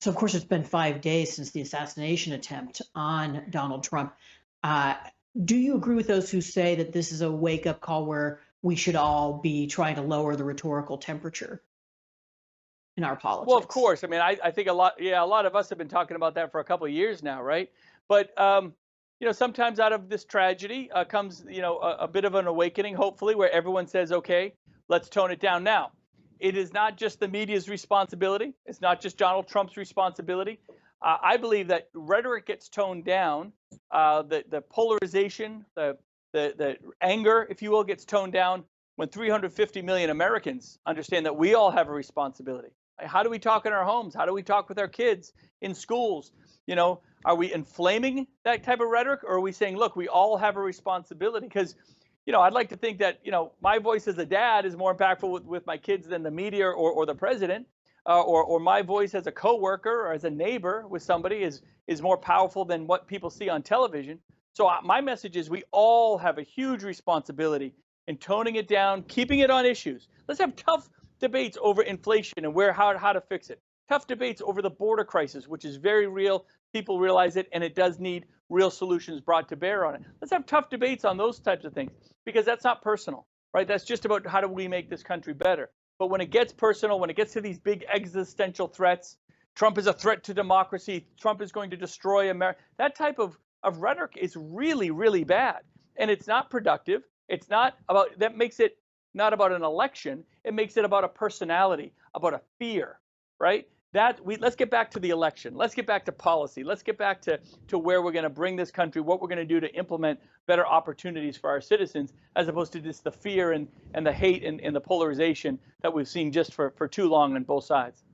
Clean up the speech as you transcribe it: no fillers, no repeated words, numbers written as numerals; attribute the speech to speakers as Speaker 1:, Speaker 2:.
Speaker 1: So, of course, it's been 5 days since the assassination attempt on Donald Trump. Uh, do you agree with those who say that this is a wake up call where we should all be trying to lower the rhetorical temperature in our
Speaker 2: Well, of
Speaker 1: politics?
Speaker 2: course. I mean, I think a lot of us have been talking about that for a couple of years now, right? But sometimes out of this tragedy comes, a bit of an awakening, hopefully, where everyone says, okay, let's tone it down now. It is not just the media's responsibility. It's not just Donald Trump's responsibility. I believe that rhetoric gets toned down, the polarization, the anger, if you will, gets toned down when 350 million Americans understand that we all have a responsibility. Like, how do we talk in our homes? How do we talk with our kids in schools? Are we inflaming that type of rhetoric, or are we saying, look, we all have a responsibility? Because, I'd like to think that, my voice as a dad is more impactful with my kids than the media or the president, or my voice as a coworker or as a neighbor with somebody is more powerful than what people see on television. So my message is we all have a huge responsibility in toning it down, keeping it on issues. Let's have tough debates over inflation and how to fix it. Tough debates over the border crisis, which is very real. People realize it, and it does need real solutions brought to bear on it. Let's have tough debates on those types of things, because that's not personal, right? That's just about how do we make this country better. But when it gets personal, when it gets to these big existential threats, Trump is a threat to democracy, Trump is going to destroy America, that type of rhetoric is really, really bad. And it's not productive. It's not about, that makes it not about an election. It makes it about a personality, about a fear, right? Let's get back to the election. Let's get back to policy. Let's get back to where we're going to bring this country, what we're going to do to implement better opportunities for our citizens, as opposed to just the fear and the hate and the polarization that we've seen just for too long on both sides.